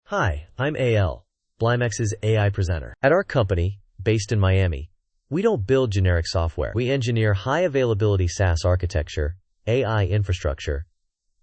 Hi, I'm AL, BLIMX's AI Presenter. At our company, based in Miami, we don't build generic software. We engineer high-availability SaaS architecture, AI infrastructure,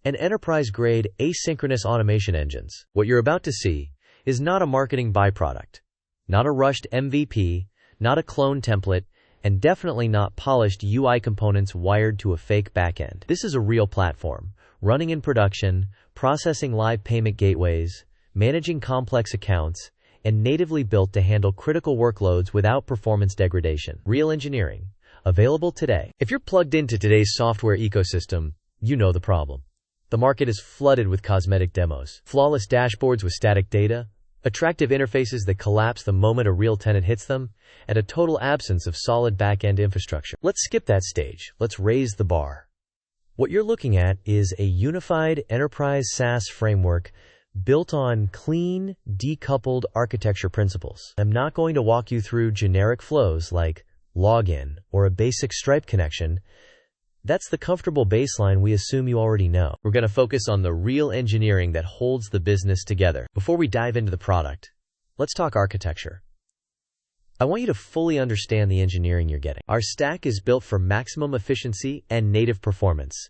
and enterprise-grade asynchronous automation engines. What you're about to see is not a marketing byproduct, not a rushed MVP, not a clone template, and definitely not polished UI components wired to a fake backend. This is a real platform, running in production, processing live payment gateways, managing complex accounts, and natively built to handle critical workloads without performance degradation. Real engineering, available today. If you're plugged into today's software ecosystem, you know the problem. The market is flooded with cosmetic demos, flawless dashboards with static data, attractive interfaces that collapse the moment a real tenant hits them, and a total absence of solid back-end infrastructure. Let's skip that stage. Let's raise the bar. What you're looking at is a unified enterprise SaaS framework built on clean, decoupled architecture principles. I'm not going to walk you through generic flows like login or a basic Stripe connection. That's the comfortable baseline we assume you already know. We're going to focus on the real engineering that holds the business together. Before we dive into the product, let's talk architecture. I want you to fully understand the engineering you're getting. Our stack is built for maximum efficiency and native performance.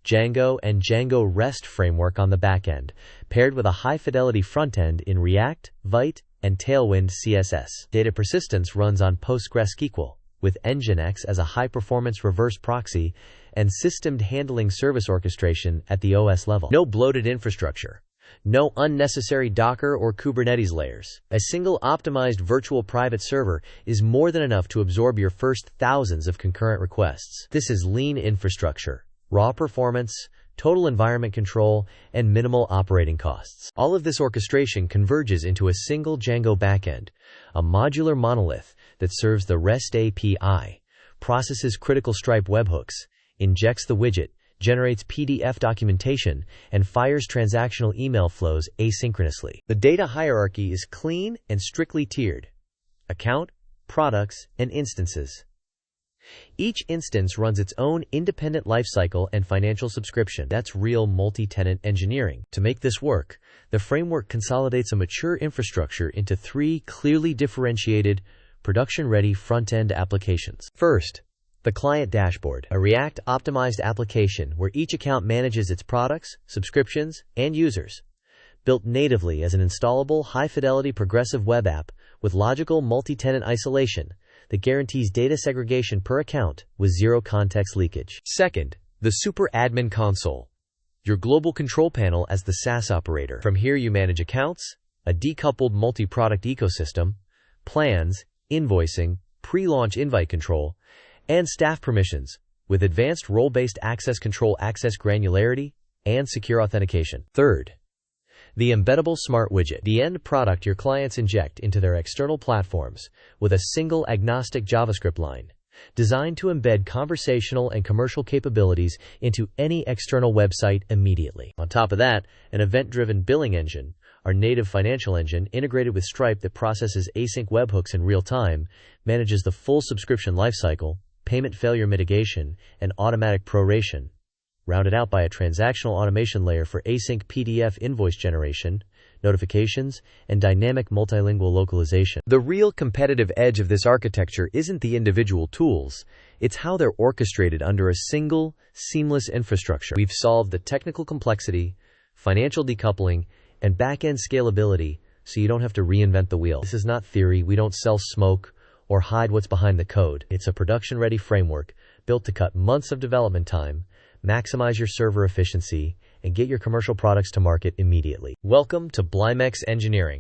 Django and Django REST framework on the backend, paired with a high-fidelity frontend in React, Vite, and Tailwind CSS. Data persistence runs on PostgreSQL, with Nginx as a high-performance reverse proxy and systemed handling service orchestration at the OS level. No bloated infrastructure. No unnecessary Docker or Kubernetes layers. A single optimized virtual private server is more than enough to absorb your first thousands of concurrent requests. This is lean infrastructure, raw performance, total environment control, and minimal operating costs. All of this orchestration converges into a single Django backend, a modular monolith that serves the REST API, processes critical Stripe webhooks, injects the widget, generates PDF documentation, and fires transactional email flows asynchronously. The data hierarchy is clean and strictly tiered: account, products, and instances. Each instance runs its own independent lifecycle and financial subscription. That's real multi-tenant engineering. To make this work, the framework consolidates a mature infrastructure into three clearly differentiated, production-ready front-end applications. First, the client dashboard, a React-optimized application where each account manages its products, subscriptions, and users. Built natively as an installable, high-fidelity progressive web app with logical multi-tenant isolation that guarantees data segregation per account with zero context leakage. Second, the Superadmin Console, your global control panel as the SaaS operator. From here you manage accounts, a decoupled multi-product ecosystem, plans, invoicing, pre-launch invite control, and staff permissions with advanced role-based access control, access granularity, and secure authentication. Third, the Embeddable Smart Widget, the end product your clients inject into their external platforms with a single agnostic JavaScript line, designed to embed conversational and commercial capabilities into any external website immediately. On top of that, an event-driven billing engine, our native financial engine integrated with Stripe that processes async webhooks in real time, manages the full subscription lifecycle, payment failure mitigation, and automatic proration, rounded out by a transactional automation layer for async PDF invoice generation, notifications, and dynamic multilingual localization. The real competitive edge of this architecture isn't the individual tools, it's how they're orchestrated under a single, seamless infrastructure. We've solved the technical complexity, financial decoupling, and back-end scalability so you don't have to reinvent the wheel. This is not theory. We don't sell smoke or hide what's behind the code. It's a production-ready framework built to cut months of development time, maximize your server efficiency, and get your commercial products to market immediately. Welcome to BLIMX Engineering.